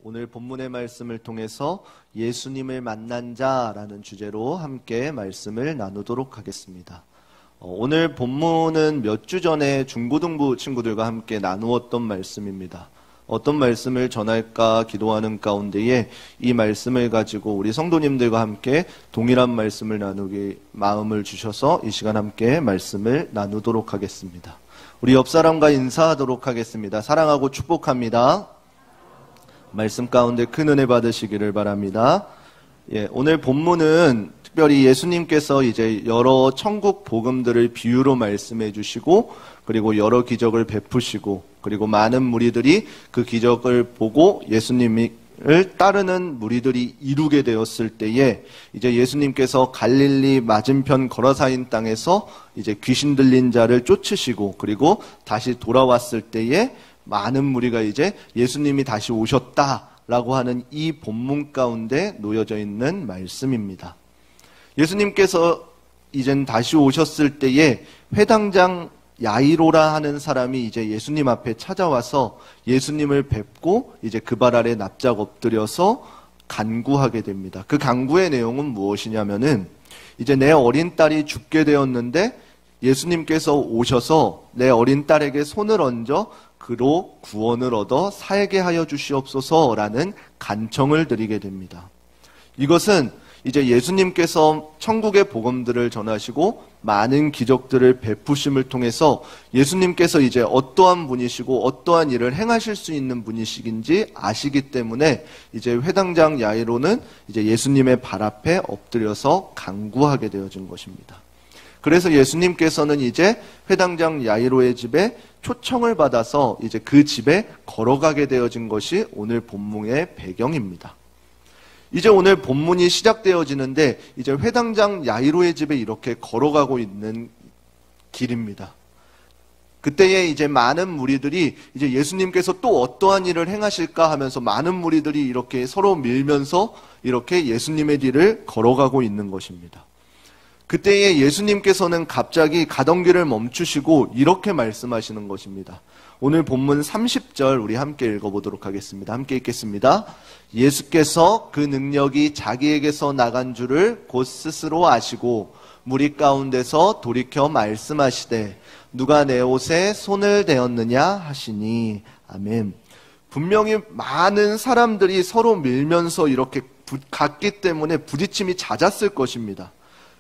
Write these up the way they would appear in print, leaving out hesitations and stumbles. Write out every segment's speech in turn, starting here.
오늘 본문의 말씀을 통해서 예수님을 만난 자라는 주제로 함께 말씀을 나누도록 하겠습니다. 오늘 본문은 몇 주 전에 중고등부 친구들과 함께 나누었던 말씀입니다. 어떤 말씀을 전할까 기도하는 가운데에 이 말씀을 가지고 우리 성도님들과 함께 동일한 말씀을 나누기 마음을 주셔서 이 시간 함께 말씀을 나누도록 하겠습니다. 우리 옆 사람과 인사하도록 하겠습니다. 사랑하고 축복합니다. 말씀 가운데 큰 은혜 받으시기를 바랍니다. 오늘 본문은 특별히 예수님께서 이제 여러 천국 복음들을 비유로 말씀해 주시고, 그리고 여러 기적을 베푸시고, 그리고 많은 무리들이 그 기적을 보고 예수님을 따르는 무리들이 이루게 되었을 때에 이제 예수님께서 갈릴리 맞은편 거라사인 땅에서 이제 귀신 들린 자를 쫓으시고, 그리고 다시 돌아왔을 때에 많은 무리가 이제 예수님이 다시 오셨다라고 하는 이 본문 가운데 놓여져 있는 말씀입니다. 예수님께서 이젠 다시 오셨을 때에 회당장 야이로라 하는 사람이 이제 예수님 앞에 찾아와서 예수님을 뵙고 이제 그 발 아래 납작 엎드려서 간구하게 됩니다. 그 간구의 내용은 무엇이냐면은 이제 내 어린 딸이 죽게 되었는데 예수님께서 오셔서 내 어린 딸에게 손을 얹어 그로 구원을 얻어 살게 하여 주시옵소서라는 간청을 드리게 됩니다. 이것은 이제 예수님께서 천국의 복음들을 전하시고 많은 기적들을 베푸심을 통해서 예수님께서 이제 어떠한 분이시고 어떠한 일을 행하실 수 있는 분이시긴지 아시기 때문에 이제 회당장 야이로는 이제 예수님의 발 앞에 엎드려서 간구하게 되어진 것입니다. 그래서 예수님께서는 이제 회당장 야이로의 집에 초청을 받아서 이제 그 집에 걸어가게 되어진 것이 오늘 본문의 배경입니다. 이제 오늘 본문이 시작되어지는데 이제 회당장 야이로의 집에 이렇게 걸어가고 있는 길입니다. 그때에 이제 많은 무리들이 이제 예수님께서 또 어떠한 일을 행하실까 하면서 많은 무리들이 이렇게 서로 밀면서 이렇게 예수님의 뒤를 걸어가고 있는 것입니다. 그때에 예수님께서는 갑자기 가던 길을 멈추시고 이렇게 말씀하시는 것입니다. 오늘 본문 30절 우리 함께 읽어보도록 하겠습니다. 함께 읽겠습니다. 예수께서 그 능력이 자기에게서 나간 줄을 곧 스스로 아시고 무리 가운데서 돌이켜 말씀하시되 누가 내 옷에 손을 대었느냐 하시니 아멘. 분명히 많은 사람들이 서로 밀면서 이렇게 갔기 때문에 부딪힘이 잦았을 것입니다.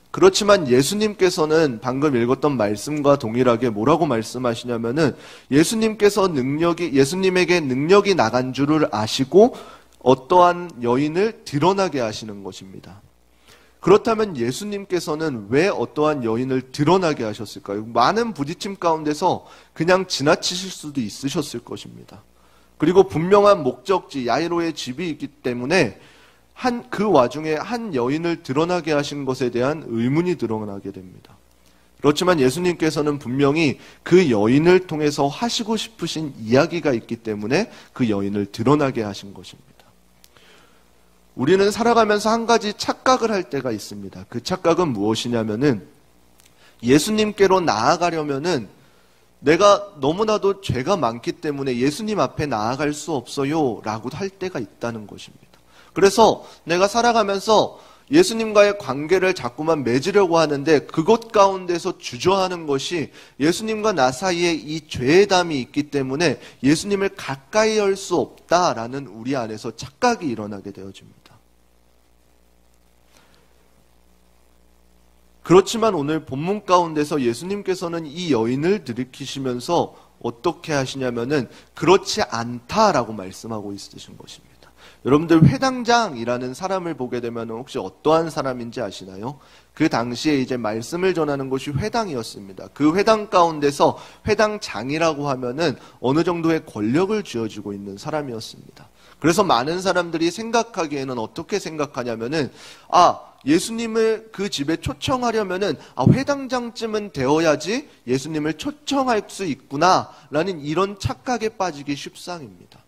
그렇지만 예수님께서는 방금 읽었던 말씀과 동일하게 뭐라고 말씀하시냐면은 예수님에게 능력이 나간 줄을 아시고 어떠한 여인을 드러나게 하시는 것입니다. 그렇다면 예수님께서는 왜 어떠한 여인을 드러나게 하셨을까요? 많은 부딪힘 가운데서 그냥 지나치실 수도 있으셨을 것입니다. 그리고 분명한 목적지 야이로의 집이 있기 때문에 그 와중에 한 여인을 드러나게 하신 것에 대한 의문이 드러나게 됩니다. 그렇지만 예수님께서는 분명히 그 여인을 통해서 하시고 싶으신 이야기가 있기 때문에 그 여인을 드러나게 하신 것입니다. 우리는 살아가면서 한 가지 착각을 할 때가 있습니다. 그 착각은 무엇이냐면은 예수님께로 나아가려면은 내가 너무나도 죄가 많기 때문에 예수님 앞에 나아갈 수 없어요 라고 할 때가 있다는 것입니다. 그래서 내가 살아가면서 예수님과의 관계를 자꾸만 맺으려고 하는데 그것 가운데서 주저하는 것이 예수님과 나 사이에 이 죄의 담이 있기 때문에 예수님을 가까이 할 수 없다라는 우리 안에서 착각이 일어나게 되어집니다. 그렇지만 오늘 본문 가운데서 예수님께서는 이 여인을 들이키시면서 어떻게 하시냐면은 그렇지 않다라고 말씀하고 있으신 것입니다. 여러분들 회당장이라는 사람을 보게 되면 혹시 어떠한 사람인지 아시나요? 그 당시에 이제 말씀을 전하는 곳이 회당이었습니다. 그 회당 가운데서 회당장이라고 하면은 어느 정도의 권력을 쥐어주고 있는 사람이었습니다. 그래서 많은 사람들이 생각하기에는 어떻게 생각하냐면은 예수님을 그 집에 초청하려면은 회당장쯤은 되어야지 예수님을 초청할 수 있구나라는 이런 착각에 빠지기 쉽상입니다.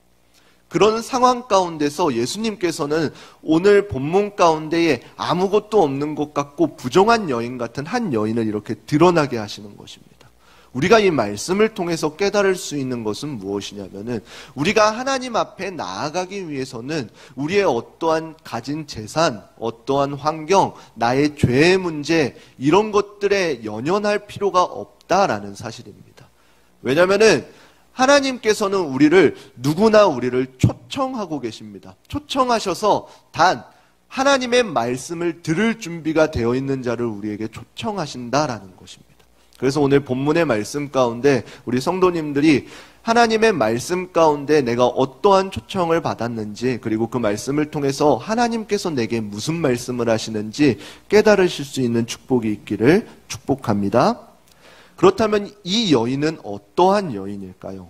그런 상황 가운데서 예수님께서는 오늘 본문 가운데에 아무것도 없는 것 같고 부정한 여인 같은 한 여인을 이렇게 드러나게 하시는 것입니다. 우리가 이 말씀을 통해서 깨달을 수 있는 것은 무엇이냐면은 우리가 하나님 앞에 나아가기 위해서는 우리의 어떠한 가진 재산, 어떠한 환경, 나의 죄의 문제 이런 것들에 연연할 필요가 없다라는 사실입니다. 왜냐하면은 하나님께서는 누구나 우리를 초청하고 계십니다. 초청하셔서 단 하나님의 말씀을 들을 준비가 되어 있는 자를 우리에게 초청하신다라는 것입니다. 그래서 오늘 본문의 말씀 가운데 우리 성도님들이 하나님의 말씀 가운데 내가 어떠한 초청을 받았는지, 그리고 그 말씀을 통해서 하나님께서 내게 무슨 말씀을 하시는지 깨달으실 수 있는 축복이 있기를 축복합니다. 그렇다면 이 여인은 어떠한 여인일까요?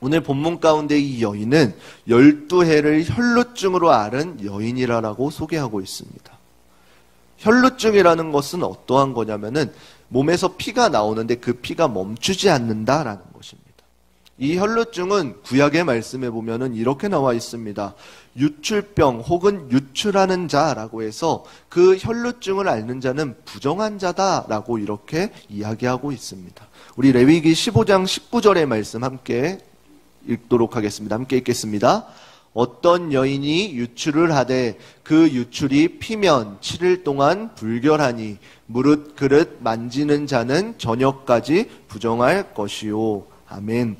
오늘 본문 가운데 이 여인은 12해를 혈루증으로 앓은 여인이라고 소개하고 있습니다. 혈루증이라는 것은 어떠한 거냐면은 몸에서 피가 나오는데 그 피가 멈추지 않는다라는 것입니다. 이 혈루증은 구약의 말씀에 보면은 이렇게 나와 있습니다. 유출병 혹은 유출하는 자라고 해서 그 혈루증을 앓는 자는 부정한 자다라고 이렇게 이야기하고 있습니다. 우리 레위기 15장 19절의 말씀 함께 읽도록 하겠습니다. 함께 읽겠습니다. 어떤 여인이 유출을 하되 그 유출이 피면 7일 동안 불결하니 무릇 그릇 만지는 자는 저녁까지 부정할 것이요. 아멘.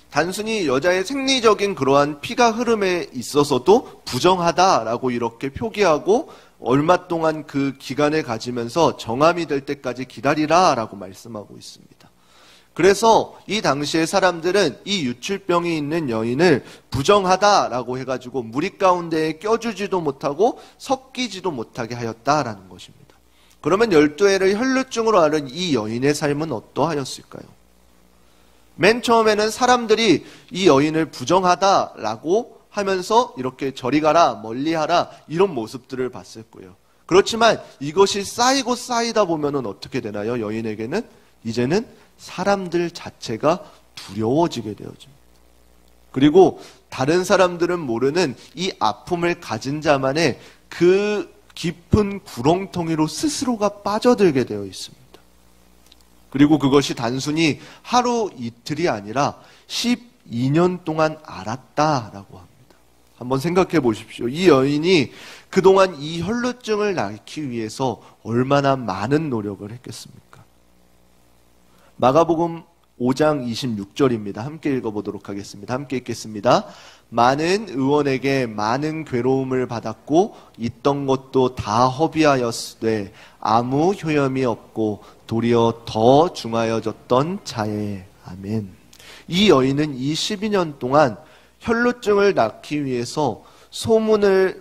단순히 여자의 생리적인 그러한 피가 흐름에 있어서도 부정하다라고 이렇게 표기하고 얼마 동안 그 기간을 가지면서 정함이 될 때까지 기다리라라고 말씀하고 있습니다. 그래서 이 당시의 사람들은 이 유출병이 있는 여인을 부정하다라고 해가지고 무리 가운데에 껴주지도 못하고 섞이지도 못하게 하였다라는 것입니다. 그러면 12해를 혈루증으로 앓은 이 여인의 삶은 어떠하였을까요? 맨 처음에는 사람들이 이 여인을 부정하다라고 하면서 이렇게 저리 가라, 멀리하라 이런 모습들을 봤을 거예요. 그렇지만 이것이 쌓이고 쌓이다 보면은 어떻게 되나요? 여인에게는 이제는 사람들 자체가 두려워지게 되어집니다. 그리고 다른 사람들은 모르는 이 아픔을 가진 자만의 그 깊은 구렁텅이로 스스로가 빠져들게 되어 있습니다. 그리고 그것이 단순히 하루 이틀이 아니라 12년 동안 앓았다라고 합니다. 한번 생각해 보십시오. 이 여인이 그동안 이 혈루증을 낫기 위해서 얼마나 많은 노력을 했겠습니까? 마가복음 5장 26절입니다. 함께 읽어보도록 하겠습니다. 함께 읽겠습니다. 많은 의원에게 많은 괴로움을 받았고 있던 것도 다 허비하였으되 아무 효염이 없고 도리어 더 중하여졌던 자에. 아멘. 이 여인은 이 12년 동안 혈루증을 낫기 위해서 소문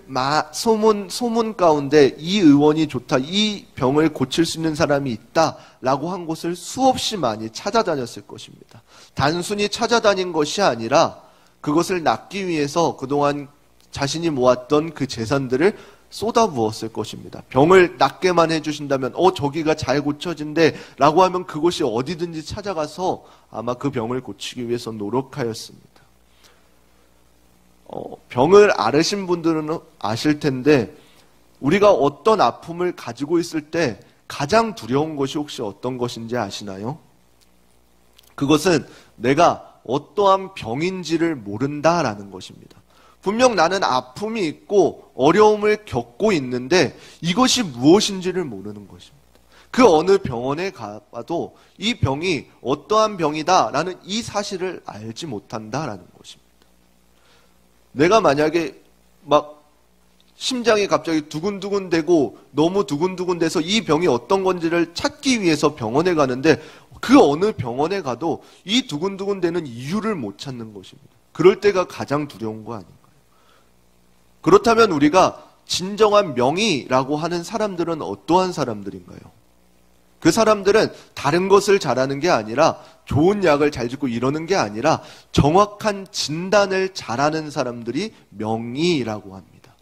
가운데 이 의원이 좋다, 이 병을 고칠 수 있는 사람이 있다라고 한 곳을 수없이 많이 찾아다녔을 것입니다. 단순히 찾아다닌 것이 아니라 그것을 낫기 위해서 그동안 자신이 모았던 그 재산들을 쏟아부었을 것입니다. 병을 낫게만 해주신다면 저기가 잘 고쳐진대 라고 하면 그곳이 어디든지 찾아가서 아마 그 병을 고치기 위해서 노력하였습니다. 병을 앓으신 분들은 아실 텐데 우리가 어떤 아픔을 가지고 있을 때 가장 두려운 것이 혹시 어떤 것인지 아시나요? 그것은 내가 어떠한 병인지를 모른다라는 것입니다. 분명 나는 아픔이 있고 어려움을 겪고 있는데 이것이 무엇인지를 모르는 것입니다. 그 어느 병원에 가봐도 이 병이 어떠한 병이다라는 이 사실을 알지 못한다라는 것입니다. 내가 만약에 막 심장이 갑자기 두근두근대고 너무 두근두근대서 이 병이 어떤 건지를 찾기 위해서 병원에 가는데 그 어느 병원에 가도 이 두근두근대는 이유를 못 찾는 것입니다. 그럴 때가 가장 두려운 거 아닌가요? 그렇다면 우리가 진정한 명의라고 하는 사람들은 어떠한 사람들인가요? 그 사람들은 다른 것을 잘하는 게 아니라 좋은 약을 잘 짓고 이러는 게 아니라 정확한 진단을 잘하는 사람들이 명의라고 합니다.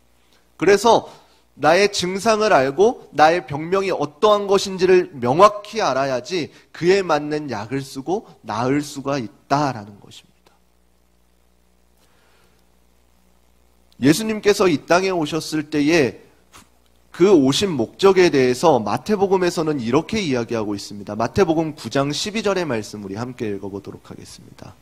그래서 나의 증상을 알고 나의 병명이 어떠한 것인지를 명확히 알아야지 그에 맞는 약을 쓰고 나을 수가 있다라는 것입니다. 예수님께서 이 땅에 오셨을 때에 그 오신 목적에 대해서 마태복음에서는 이렇게 이야기하고 있습니다. 마태복음 9장 12절의 말씀 우리 함께 읽어보도록 하겠습니다.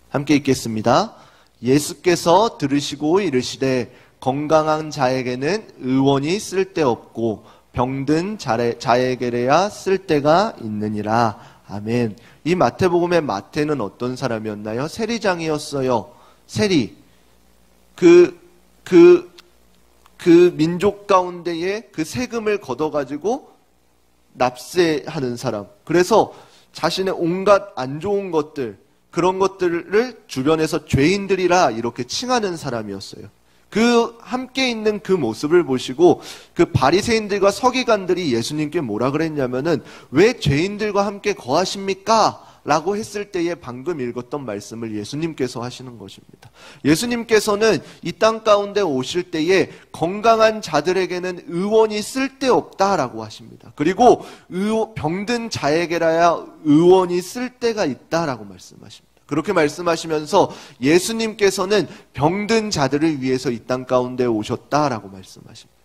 함께 읽겠습니다. 예수께서 들으시고 이르시되 건강한 자에게는 의원이 쓸데없고 병든 자에게야 쓸데가 있느니라. 아멘. 이 마태복음의 마태는 어떤 사람이었나요? 세리장이었어요. 세리. 그 민족 가운데에 그 세금을 걷어가지고 납세하는 사람. 그래서 자신의 온갖 안 좋은 것들, 그런 것들을 주변에서 죄인들이라 이렇게 칭하는 사람이었어요. 그 함께 있는 그 모습을 보시고 그 바리새인들과 서기관들이 예수님께 뭐라 그랬냐면은 왜 죄인들과 함께 거하십니까? 라고 했을 때에 방금 읽었던 말씀을 예수님께서 하시는 것입니다. 예수님께서는 이 땅 가운데 오실 때에 건강한 자들에게는 의원이 쓸데없다라고 하십니다. 그리고 병든 자에게라야 의원이 쓸데가 있다라고 말씀하십니다. 그렇게 말씀하시면서 예수님께서는 병든 자들을 위해서 이 땅 가운데 오셨다라고 말씀하십니다.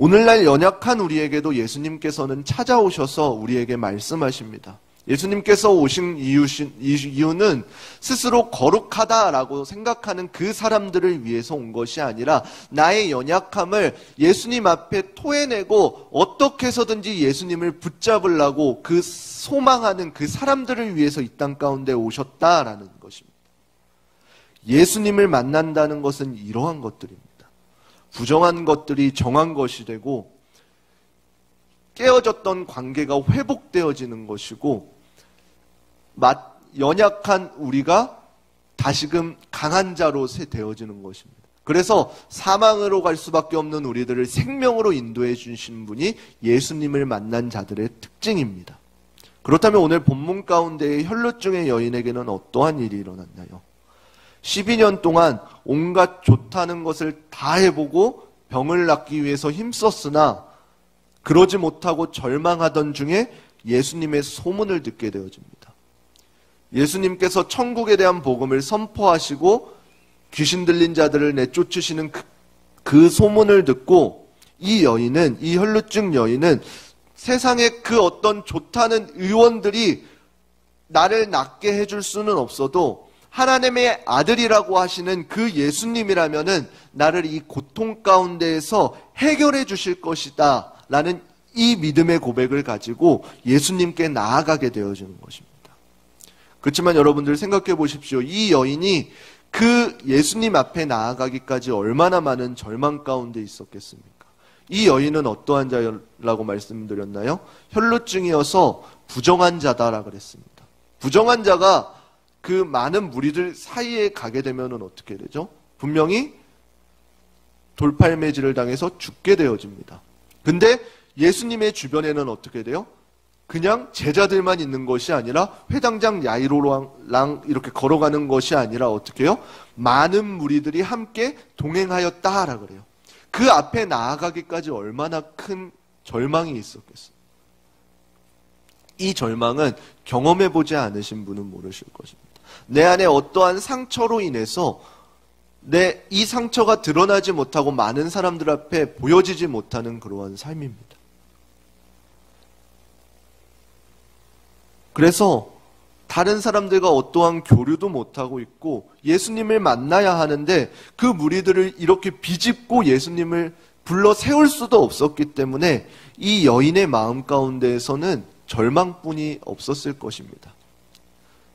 오늘날 연약한 우리에게도 예수님께서는 찾아오셔서 우리에게 말씀하십니다. 예수님께서 오신 이유는 스스로 거룩하다라고 생각하는 그 사람들을 위해서 온 것이 아니라 나의 연약함을 예수님 앞에 토해내고 어떻게 해서든지 예수님을 붙잡으려고 그 소망하는 그 사람들을 위해서 이 땅 가운데 오셨다라는 것입니다. 예수님을 만난다는 것은 이러한 것들입니다. 부정한 것들이 정한 것이 되고 깨어졌던 관계가 회복되어지는 것이고 연약한 우리가 다시금 강한 자로 되어지는 것입니다. 그래서 사망으로 갈 수밖에 없는 우리들을 생명으로 인도해 주신 분이 예수님을 만난 자들의 특징입니다. 그렇다면 오늘 본문 가운데의 혈루증의 여인에게는 어떠한 일이 일어났나요? 12년 동안 온갖 좋다는 것을 다 해보고 병을 낫기 위해서 힘썼으나 그러지 못하고 절망하던 중에 예수님의 소문을 듣게 되어집니다. 예수님께서 천국에 대한 복음을 선포하시고 귀신 들린 자들을 내쫓으시는 그 소문을 듣고 이 혈루증 여인은 세상에 그 어떤 좋다는 의원들이 나를 낫게 해줄 수는 없어도 하나님의 아들이라고 하시는 그 예수님이라면은 나를 이 고통 가운데에서 해결해 주실 것이다 라는 이 믿음의 고백을 가지고 예수님께 나아가게 되어지는 것입니다. 그렇지만 여러분들 생각해 보십시오. 이 여인이 그 예수님 앞에 나아가기까지 얼마나 많은 절망 가운데 있었겠습니까? 이 여인은 어떠한 자라고 말씀드렸나요? 혈루증이어서 부정한 자다라 그랬습니다. 부정한 자가 그 많은 무리들 사이에 가게 되면 어떻게 되죠? 분명히 돌팔매질을 당해서 죽게 되어집니다. 근데 예수님의 주변에는 어떻게 돼요? 그냥 제자들만 있는 것이 아니라 회당장 야이로랑 이렇게 걸어가는 것이 아니라 어떻게 해요? 많은 무리들이 함께 동행하였다라 그래요. 그 앞에 나아가기까지 얼마나 큰 절망이 있었겠어요. 이 절망은 경험해보지 않으신 분은 모르실 것입니다. 내 안에 어떠한 상처로 인해서 이 상처가 드러나지 못하고 많은 사람들 앞에 보여지지 못하는 그러한 삶입니다. 그래서 다른 사람들과 어떠한 교류도 못하고 있고 예수님을 만나야 하는데 그 무리들을 이렇게 비집고 예수님을 불러 세울 수도 없었기 때문에 이 여인의 마음 가운데에서는 절망뿐이 없었을 것입니다.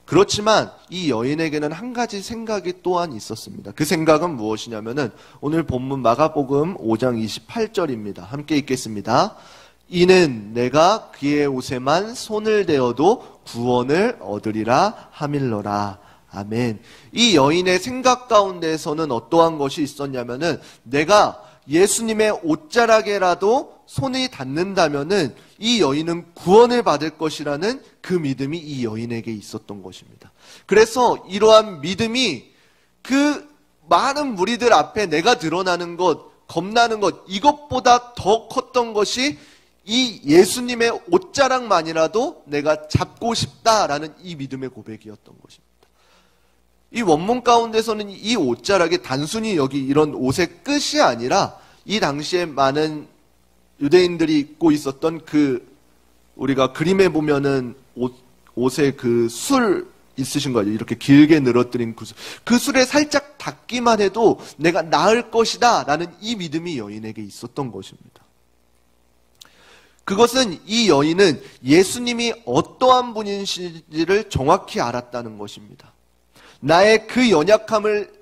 그렇지만 이 여인에게는 한 가지 생각이 또한 있었습니다. 그 생각은 무엇이냐면은 오늘 본문 마가복음 5장 28절입니다. 함께 읽겠습니다. 이는 내가 그의 옷에만 손을 대어도 구원을 얻으리라 함일러라. 아멘. 이 여인의 생각 가운데에서는 어떠한 것이 있었냐면은 내가 예수님의 옷자락에라도 손이 닿는다면은 이 여인은 구원을 받을 것이라는 그 믿음이 이 여인에게 있었던 것입니다. 그래서 이러한 믿음이 그 많은 무리들 앞에 내가 드러나는 것, 겁나는 것, 이것보다 더 컸던 것이 이 예수님의 옷자락만이라도 내가 잡고 싶다라는 이 믿음의 고백이었던 것입니다. 이 원문 가운데서는 이 옷자락이 단순히 여기 이런 옷의 끝이 아니라 이 당시에 많은 유대인들이 입고 있었던 우리가 그림에 보면은 옷에 그 술 있으신 거죠. 이렇게 길게 늘어뜨린 그 술에 살짝 닿기만 해도 내가 나을 것이다 라는 이 믿음이 여인에게 있었던 것입니다. 그것은 이 여인은 예수님이 어떠한 분이신지를 정확히 알았다는 것입니다. 나의 그 연약함을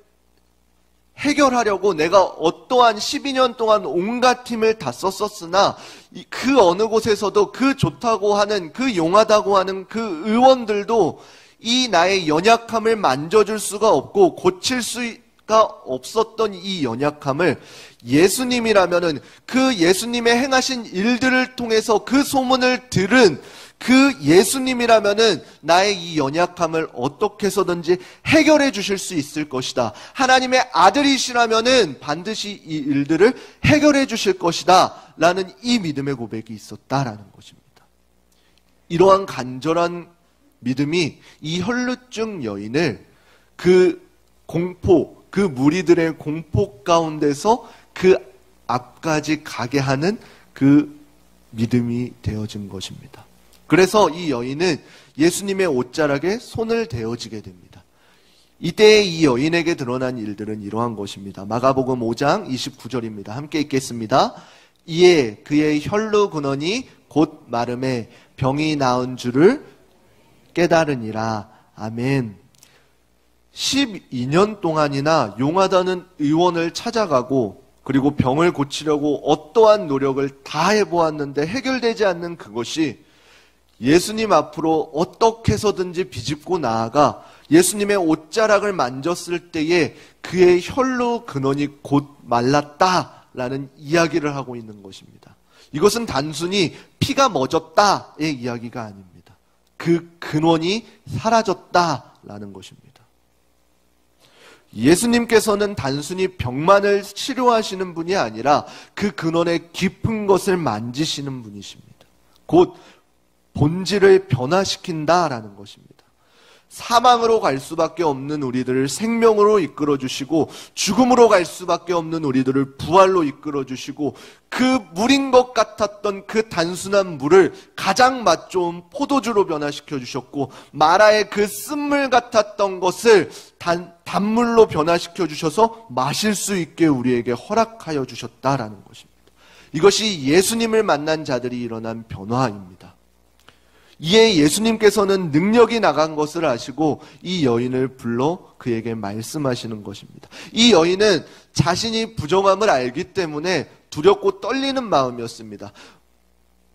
해결하려고 내가 어떠한 12년 동안 온갖 힘을 다 썼었으나 그 어느 곳에서도 그 좋다고 하는, 그 용하다고 하는 그 의원들도 이 나의 연약함을 만져줄 수가 없고 고칠 수가 없었던 이 연약함을 예수님이라면은 그 예수님의 행하신 일들을 통해서 그 소문을 들은 그 예수님이라면은 나의 이 연약함을 어떻게 해서든지 해결해 주실 수 있을 것이다. 하나님의 아들이시라면은 반드시 이 일들을 해결해 주실 것이다. 라는 이 믿음의 고백이 있었다라는 것입니다. 이러한 간절한 믿음이 이 혈루증 여인을 그 공포, 그 무리들의 공포 가운데서 그 앞까지 가게 하는 그 믿음이 되어진 것입니다. 그래서 이 여인은 예수님의 옷자락에 손을 대어지게 됩니다. 이때 이 여인에게 드러난 일들은 이러한 것입니다. 마가복음 5장 29절입니다. 함께 읽겠습니다. 이에 그의 혈루 근원이 곧 마름에 병이 나은 줄을 깨달으니라. 아멘. 12년 동안이나 용하다는 의원을 찾아가고 그리고 병을 고치려고 어떠한 노력을 다 해보았는데 해결되지 않는 그것이 예수님 앞으로 어떻게 해서든지 비집고 나아가 예수님의 옷자락을 만졌을 때에 그의 혈루 근원이 곧 말랐다라는 이야기를 하고 있는 것입니다. 이것은 단순히 피가 멎었다의 이야기가 아닙니다. 그 근원이 사라졌다라는 것입니다. 예수님께서는 단순히 병만을 치료하시는 분이 아니라 그 근원의 깊은 것을 만지시는 분이십니다. 곧 본질을 변화시킨다라는 것입니다. 사망으로 갈 수밖에 없는 우리들을 생명으로 이끌어주시고 죽음으로 갈 수밖에 없는 우리들을 부활로 이끌어주시고 그 물인 것 같았던 그 단순한 물을 가장 맛 좋은 포도주로 변화시켜 주셨고 마라의 그 쓴물 같았던 것을 단물로 변화시켜 주셔서 마실 수 있게 우리에게 허락하여 주셨다라는 것입니다. 이것이 예수님을 만난 자들이 일어난 변화입니다. 이에 예수님께서는 능력이 나간 것을 아시고 이 여인을 불러 그에게 말씀하시는 것입니다. 이 여인은 자신이 부정함을 알기 때문에 두렵고 떨리는 마음이었습니다.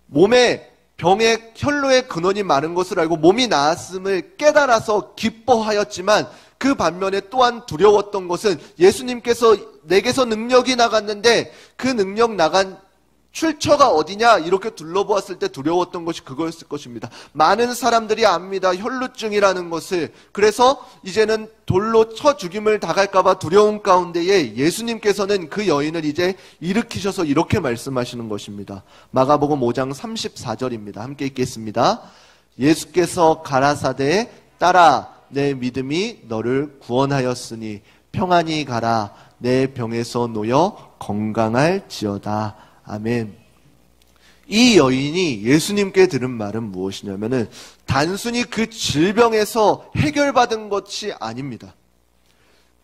몸에 병의 혈로의 근원이 많은 것을 알고 몸이 나았음을 깨달아서 기뻐하였지만 그 반면에 또한 두려웠던 것은 예수님께서 내게서 능력이 나갔는데 그 능력 나간 출처가 어디냐 이렇게 둘러보았을 때 두려웠던 것이 그거였을 것입니다. 많은 사람들이 압니다. 혈루증이라는 것을. 그래서 이제는 돌로 쳐 죽임을 당할까 봐 두려움 가운데에 예수님께서는 그 여인을 이제 일으키셔서 이렇게 말씀하시는 것입니다. 마가복음 5장 34절입니다. 함께 읽겠습니다. 예수께서 가라사대 따라 내 믿음이 너를 구원하였으니 평안히 가라 내 병에서 놓여 건강할지어다. 아멘. 이 여인이 예수님께 들은 말은 무엇이냐면은 단순히 그 질병에서 해결받은 것이 아닙니다.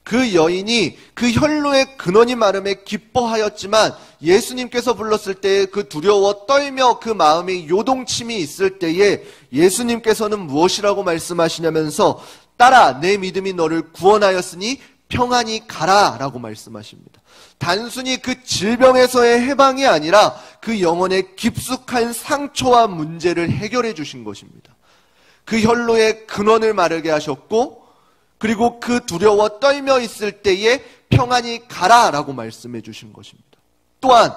그 여인이 그 혈로의 근원이 마름에 기뻐하였지만 예수님께서 불렀을 때 그 두려워 떨며 그 마음에 요동침이 있을 때에 예수님께서는 무엇이라고 말씀하시냐면서 따라 내 믿음이 너를 구원하였으니 평안히 가라 라고 말씀하십니다. 단순히 그 질병에서의 해방이 아니라 그 영혼의 깊숙한 상처와 문제를 해결해 주신 것입니다. 그 혈로의 근원을 마르게 하셨고 그리고 그 두려워 떨며 있을 때에 평안히 가라 라고 말씀해 주신 것입니다. 또한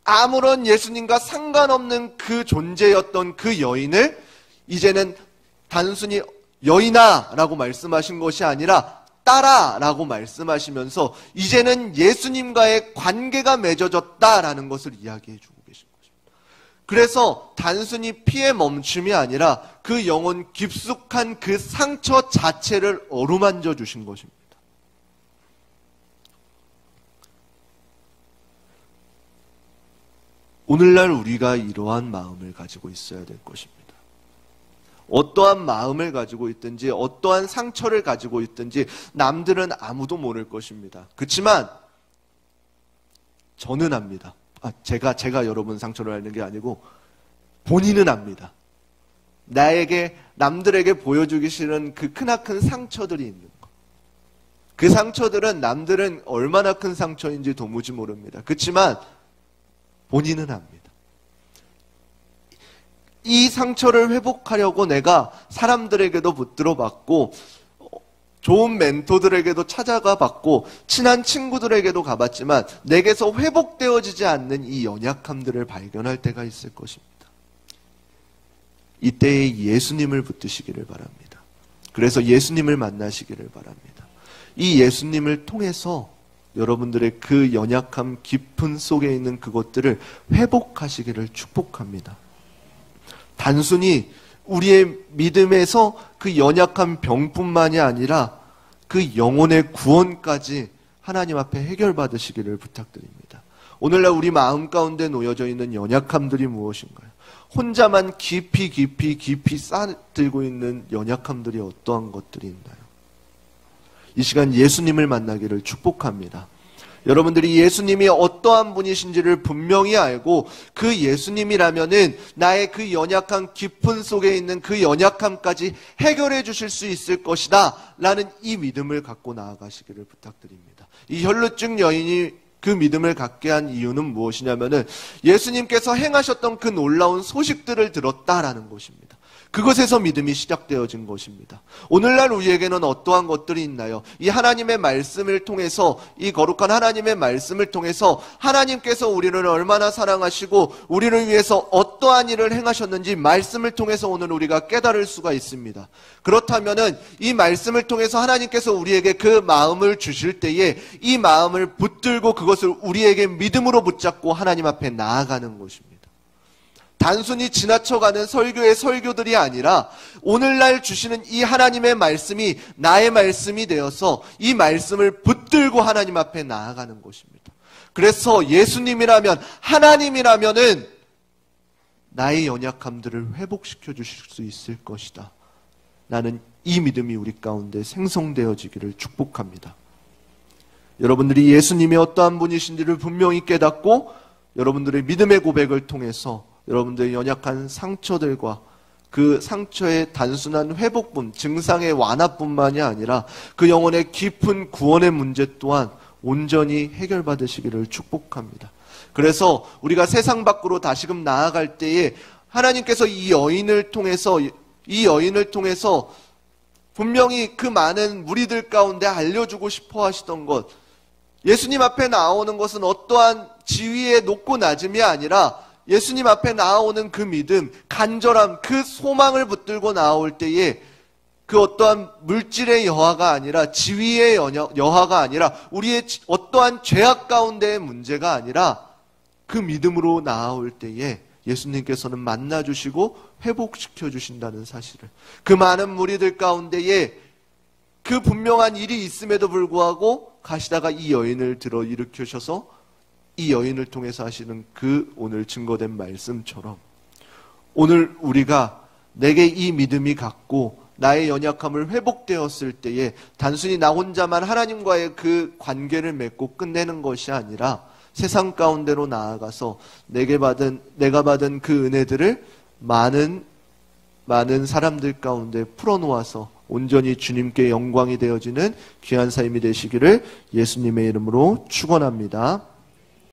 아무런 예수님과 상관없는 그 존재였던 그 여인을 이제는 단순히 여인아 라고 말씀하신 것이 아니라 따라 라고 말씀하시면서 이제는 예수님과의 관계가 맺어졌다라는 것을 이야기해 주고 계신 것입니다. 그래서 단순히 피의 멈춤이 아니라 그 영혼 깊숙한 그 상처 자체를 어루만져 주신 것입니다. 오늘날 우리가 이러한 마음을 가지고 있어야 될 것입니다. 어떠한 마음을 가지고 있든지 어떠한 상처를 가지고 있든지 남들은 아무도 모를 것입니다. 그렇지만 저는 압니다. 제가 여러분 상처를 앓는 게 아니고 본인은 압니다. 남들에게 보여주기 싫은 그 크나큰 상처들이 있는 것. 그 상처들은 남들은 얼마나 큰 상처인지 도무지 모릅니다. 그렇지만 본인은 압니다. 이 상처를 회복하려고 내가 사람들에게도 붙들어 봤고, 좋은 멘토들에게도 찾아가 봤고, 친한 친구들에게도 가봤지만 내게서 회복되어지지 않는 이 연약함들을 발견할 때가 있을 것입니다. 이때에 예수님을 붙드시기를 바랍니다. 그래서 예수님을 만나시기를 바랍니다. 이 예수님을 통해서 여러분들의 그 연약함 깊은 속에 있는 그것들을 회복하시기를 축복합니다. 단순히 우리의 믿음에서 그 연약한 병뿐만이 아니라 그 영혼의 구원까지 하나님 앞에 해결받으시기를 부탁드립니다. 오늘날 우리 마음 가운데 놓여져 있는 연약함들이 무엇인가요? 혼자만 깊이 쌓들고 있는 연약함들이 어떠한 것들이 있나요? 이 시간 예수님을 만나기를 축복합니다. 여러분들이 예수님이 어떠한 분이신지를 분명히 알고 그 예수님이라면은 나의 그 연약한 깊은 속에 있는 그 연약함까지 해결해 주실 수 있을 것이다 라는 이 믿음을 갖고 나아가시기를 부탁드립니다. 이 혈루증 여인이 그 믿음을 갖게 한 이유는 무엇이냐면은 예수님께서 행하셨던 그 놀라운 소식들을 들었다라는 것입니다. 그것에서 믿음이 시작되어진 것입니다. 오늘날 우리에게는 어떠한 것들이 있나요? 이 하나님의 말씀을 통해서, 이 거룩한 하나님의 말씀을 통해서 하나님께서 우리를 얼마나 사랑하시고 우리를 위해서 어떠한 일을 행하셨는지 말씀을 통해서 오늘 우리가 깨달을 수가 있습니다. 그렇다면은 이 말씀을 통해서 하나님께서 우리에게 그 마음을 주실 때에 이 마음을 붙들고 그것을 우리에게 믿음으로 붙잡고 하나님 앞에 나아가는 것입니다. 단순히 지나쳐가는 설교의 설교들이 아니라 오늘날 주시는 이 하나님의 말씀이 나의 말씀이 되어서 이 말씀을 붙들고 하나님 앞에 나아가는 것입니다. 그래서 예수님이라면, 하나님이라면은 나의 연약함들을 회복시켜 주실 수 있을 것이다. 나는 이 믿음이 우리 가운데 생성되어지기를 축복합니다. 여러분들이 예수님이 어떠한 분이신지를 분명히 깨닫고 여러분들의 믿음의 고백을 통해서 여러분들의 연약한 상처들과 그 상처의 단순한 회복뿐, 증상의 완화뿐만이 아니라 그 영혼의 깊은 구원의 문제 또한 온전히 해결받으시기를 축복합니다. 그래서 우리가 세상 밖으로 다시금 나아갈 때에 하나님께서 이 여인을 통해서 분명히 그 많은 무리들 가운데 알려주고 싶어 하시던 것, 예수님 앞에 나오는 것은 어떠한 지위의 높고 낮음이 아니라 예수님 앞에 나오는 그 믿음, 간절함, 그 소망을 붙들고 나올 때에 그 어떠한 물질의 여하가 아니라, 지위의 여하가 아니라, 우리의 어떠한 죄악 가운데의 문제가 아니라 그 믿음으로 나올 때에 예수님께서는 만나주시고 회복시켜 주신다는 사실을, 그 많은 무리들 가운데에 그 분명한 일이 있음에도 불구하고 가시다가 이 여인을 들어 일으키셔서 이 여인을 통해서 하시는 그 오늘 증거된 말씀처럼 오늘 우리가 내게 이 믿음이 갖고 나의 연약함을 회복되었을 때에 단순히 나 혼자만 하나님과의 그 관계를 맺고 끝내는 것이 아니라 세상 가운데로 나아가서 내가 받은 그 은혜들을 많은 사람들 가운데 풀어놓아서 온전히 주님께 영광이 되어지는 귀한 삶이 되시기를 예수님의 이름으로 축원합니다.